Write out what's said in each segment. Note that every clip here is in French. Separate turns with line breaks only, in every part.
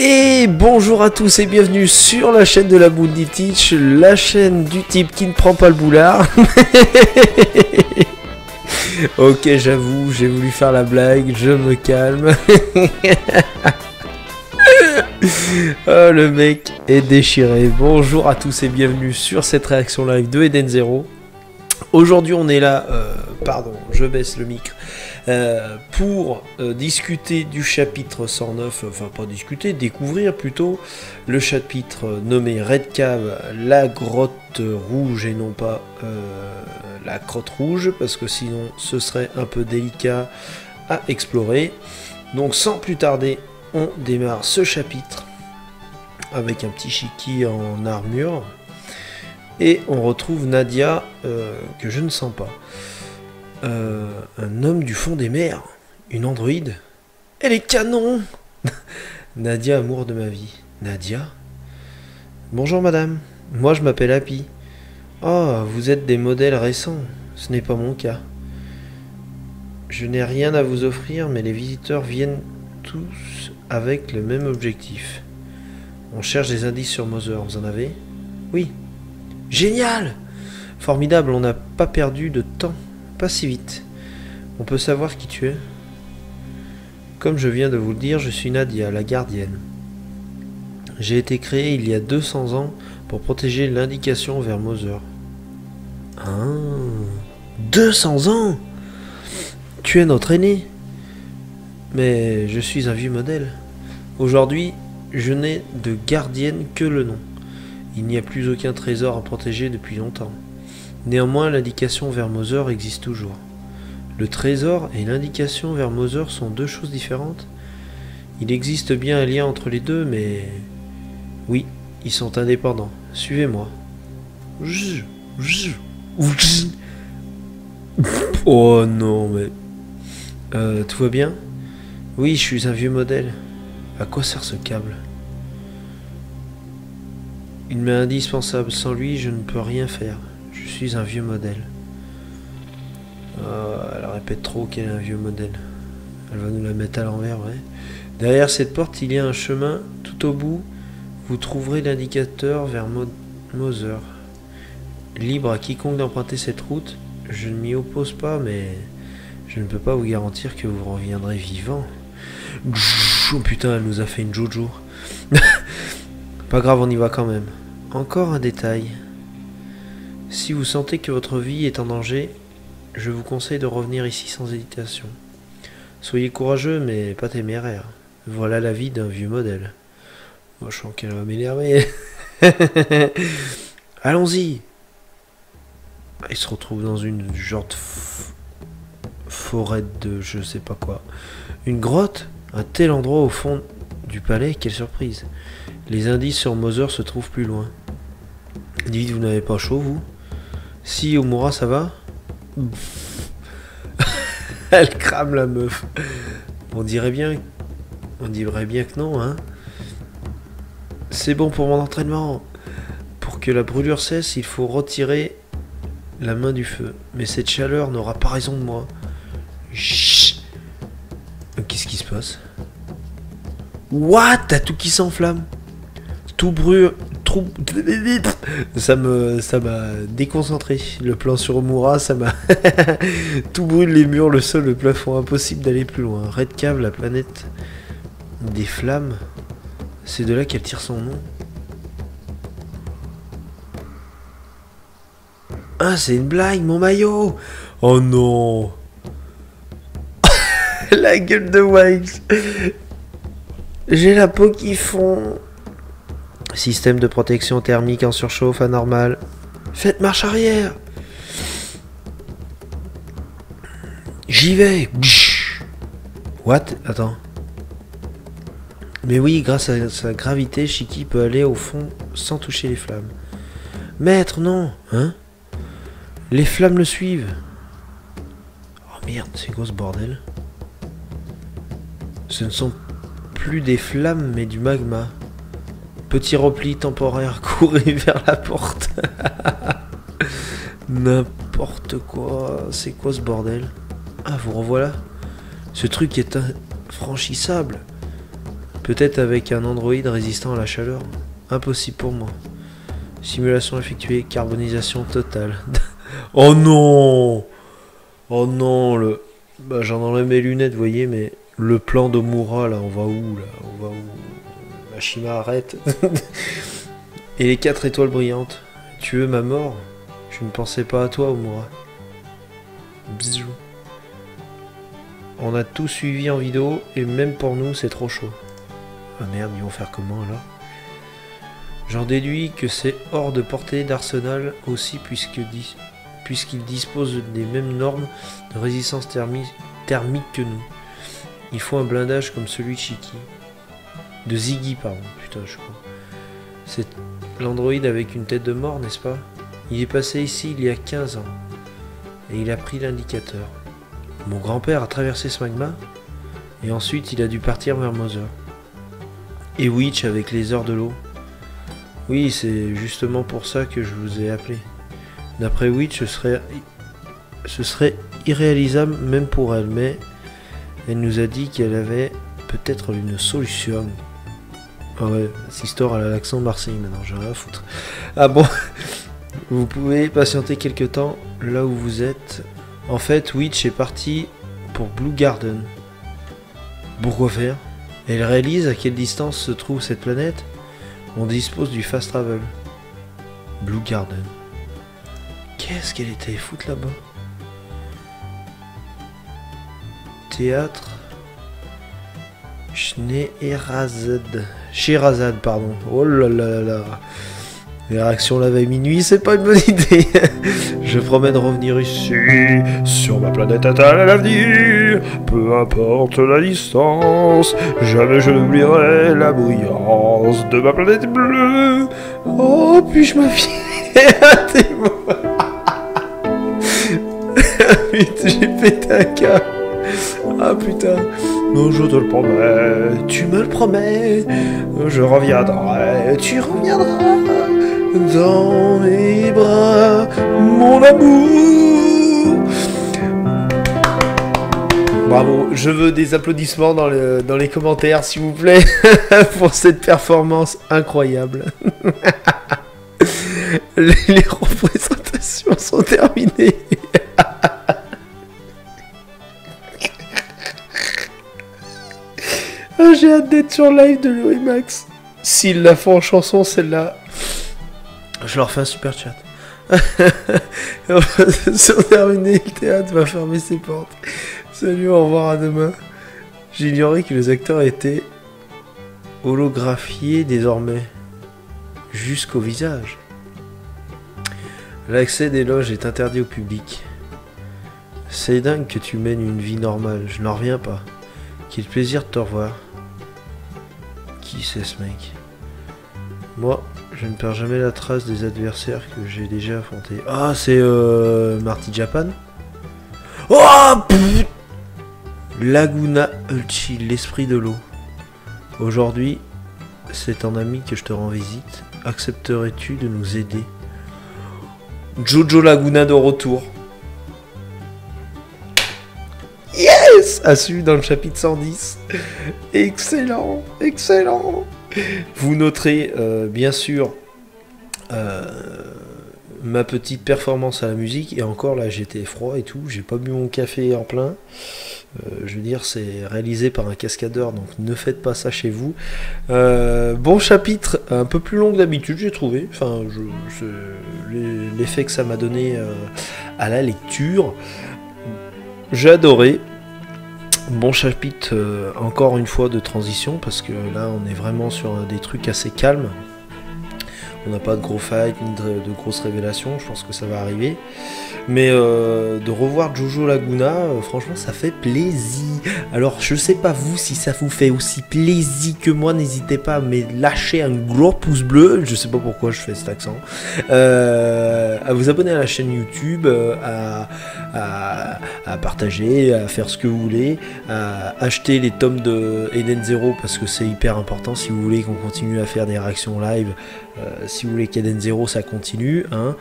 Et bonjour à tous et bienvenue sur la chaîne de la Bounty Teach, la chaîne du type qui ne prend pas le boulard. Ok, j'avoue, j'ai voulu faire la blague, je me calme. Oh, le mec est déchiré. Bonjour à tous et bienvenue sur cette réaction live de Eden Zero. Aujourd'hui on est là, pardon, je baisse le micro, pour discuter du chapitre 109, enfin pas discuter, découvrir plutôt le chapitre nommé Red Cave, la grotte rouge et non pas la crotte rouge, parce que sinon ce serait un peu délicat à explorer. Donc sans plus tarder, on démarre ce chapitre avec un petit Shiki en armure. Et on retrouve Nadia, que je ne sens pas. Un homme du fond des mers. Une androïde. Elle est canon. Nadia, amour de ma vie. Nadia. Bonjour madame. Moi je m'appelle Happy. Oh, vous êtes des modèles récents. Ce n'est pas mon cas. Je n'ai rien à vous offrir, mais les visiteurs viennent tous avec le même objectif. On cherche des indices sur Mother. Vous en avez? Oui. Génial! Formidable, on n'a pas perdu de temps. Pas si vite. On peut savoir qui tu es? Comme je viens de vous le dire, je suis Nadia, la gardienne. J'ai été créée il y a 200 ans pour protéger l'indication vers Mother. Ah, 200 ans! Tu es notre aîné. Mais je suis un vieux modèle. Aujourd'hui, je n'ai de gardienne que le nom. Il n'y a plus aucun trésor à protéger depuis longtemps. Néanmoins, l'indication vers Mother existe toujours. Le trésor et l'indication vers Mother sont deux choses différentes. Il existe bien un lien entre les deux, mais... Oui, ils sont indépendants. Suivez-moi. Oh non, mais... tout va bien? Oui, je suis un vieux modèle. À quoi sert ce câble? Il m'est indispensable, sans lui je ne peux rien faire. Je suis un vieux modèle. Elle répète trop qu'elle est un vieux modèle. Elle va nous la mettre à l'envers, ouais. Derrière cette porte, il y a un chemin. Tout au bout, vous trouverez l'indicateur vers Mother. Libre à quiconque d'emprunter cette route. Je ne m'y oppose pas, mais je ne peux pas vous garantir que vous reviendrez vivant. Oh putain, elle nous a fait une jojo. Pas grave, on y va quand même. Encore un détail. Si vous sentez que votre vie est en danger, je vous conseille de revenir ici sans hésitation. Soyez courageux, mais pas téméraire. Voilà la vie d'un vieux modèle. Moi, je sens qu'elle va m'énerver. Allons-y. Il se retrouve dans une genre de forêt de je sais pas quoi. Une grotte? Un tel endroit au fond du palais, quelle surprise. Les indices sur Mother se trouvent plus loin. Dites, vous n'avez pas chaud, vous? Si, Omura, ça va? Elle crame la meuf. On dirait bien que non, hein? C'est bon pour mon entraînement. Pour que la brûlure cesse, il faut retirer la main du feu. Mais cette chaleur n'aura pas raison de moi. Chut. Qu'est-ce qui se passe? What? T'as tout qui s'enflamme? Tout brûle, ça m'a déconcentré. Le plan sur Omura, ça m'a tout brûle, les murs, le sol, le plafond, impossible d'aller plus loin. Red Cave, la planète des flammes, c'est de là qu'elle tire son nom. Ah, c'est une blague, mon maillot. Oh non. La gueule de Wiles. J'ai la peau qui fond. Système de protection thermique en surchauffe anormal. Faites marche arrière. J'y vais. What? Attends. Mais oui, grâce à sa gravité, Shiki peut aller au fond sans toucher les flammes. Maître, non. Hein? Les flammes le suivent. Oh merde, c'est quoi ce bordel? Ce ne sont plus des flammes, mais du magma. Petit repli temporaire, courez vers la porte. N'importe quoi. C'est quoi ce bordel? Ah, vous revoilà. Ce truc est infranchissable. Peut-être avec un Android résistant à la chaleur. Impossible pour moi. Simulation effectuée, carbonisation totale. Oh non! Oh non, le... Bah, j'en enlève mes lunettes, vous voyez, mais le plan d'Omura, là, on va où, là? On va où? Mashima, arrête. Et les 4 étoiles brillantes. Tu veux ma mort? Je ne pensais pas à toi, Omura. Bisous. On a tout suivi en vidéo, et même pour nous, c'est trop chaud. Ah merde, ils vont faire comment, alors? J'en déduis que c'est hors de portée d'Arsenal aussi, puisqu'il dispose des mêmes normes de résistance thermique que nous. Il faut un blindage comme celui de Shiki. De Ziggy, pardon. Putain, je crois. C'est l'androïde avec une tête de mort, n'est-ce pas? Il est passé ici il y a 15 ans. Et il a pris l'indicateur. Mon grand-père a traversé ce magma. Et ensuite, il a dû partir vers Mother. Et Witch avec les heures de l'eau. Oui, c'est justement pour ça que je vous ai appelé. D'après Witch, ce serait irréalisable même pour elle, mais elle nous a dit qu'elle avait peut-être une solution. Ah ouais, Sistor elle a l'accent marseillais maintenant, j'ai rien à foutre. Ah bon, vous pouvez patienter quelques temps là où vous êtes. En fait, Witch est partie pour Blue Garden. Pourquoi faire? Elle réalise à quelle distance se trouve cette planète. On dispose du fast travel. Blue Garden. Qu'est-ce qu'elle était foutre là-bas? Théâtre Scheherazade, pardon. Oh là là là. Les réactions la veille minuit, c'est pas une bonne idée. Je promets de revenir ici, sur ma planète natale à l'avenir. Peu importe la distance, jamais je n'oublierai la brillance de ma planète bleue. Oh, puis-je m'affiner à tes mots? Putain, j'ai pété un câble. Ah putain. Non, je te le promets. Tu me le promets. Je reviendrai. Tu reviendras dans mes bras, mon amour. Bravo. Je veux des applaudissements dans les commentaires, s'il vous plaît, pour cette performance incroyable. Les représentations sont terminées. Ah, j'ai hâte d'être sur live de l'OMAX. S'ils la font en chanson, celle-là, je leur fais un super chat. C'est terminé, le théâtre va fermer ses portes. Salut, au revoir, à demain. J'ignorais que les acteurs étaient holographiés désormais, jusqu'au visage. L'accès des loges est interdit au public. C'est dingue que tu mènes une vie normale, je n'en reviens pas. Quel plaisir de te revoir. Qui c'est ce mec? Moi, je ne perds jamais la trace des adversaires que j'ai déjà affrontés. Ah, c'est Marty Japan. Oh pff, Laguna Ulchi, l'esprit de l'eau. Aujourd'hui, c'est un ami que je te rends visite. Accepterais-tu de nous aider? Jojo Laguna de retour. Yes! À suivre dans le chapitre 110. Excellent, excellent. Vous noterez bien sûr ma petite performance à la musique. Et encore là, j'étais froid et tout. J'ai pas bu mon café en plein. Je veux dire, c'est réalisé par un cascadeur, donc ne faites pas ça chez vous. Bon chapitre, un peu plus long que d'habitude, j'ai trouvé. Enfin, l'effet que ça m'a donné à la lecture. J'ai adoré. Bon chapitre, encore une fois, de transition, parce que là, on est vraiment sur des trucs assez calmes. On n'a pas de gros fights, ni de grosses révélations, je pense que ça va arriver. Mais de revoir Jojo Laguna, franchement, ça fait plaisir. Alors, je sais pas vous, si ça vous fait aussi plaisir que moi, n'hésitez pas à me lâcher un gros pouce bleu. Je sais pas pourquoi je fais cet accent. À vous abonner à la chaîne YouTube, à partager, à faire ce que vous voulez, à acheter les tomes de Eden Zero, parce que c'est hyper important si vous voulez qu'on continue à faire des réactions live. Si vous voulez qu'Eden Zero ça continue, hein,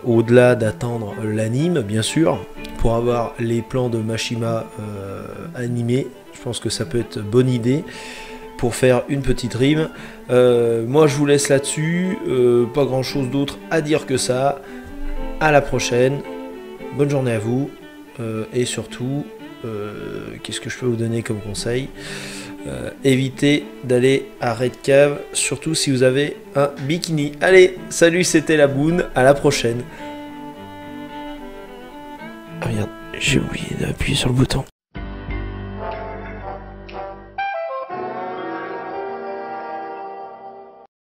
au-delà d'attendre l'anime, bien sûr, pour avoir les plans de Mashima animés, je pense que ça peut être bonne idée. pour faire une petite rime. Moi je vous laisse là-dessus, pas grand chose d'autre à dire que ça. À la prochaine, bonne journée à vous, et surtout, qu'est-ce que je peux vous donner comme conseil? Évitez d'aller à Red Cave, surtout si vous avez un bikini. Allez, salut, c'était la Boune, à la prochaine. Ah merde, j'ai oublié d'appuyer sur le bouton.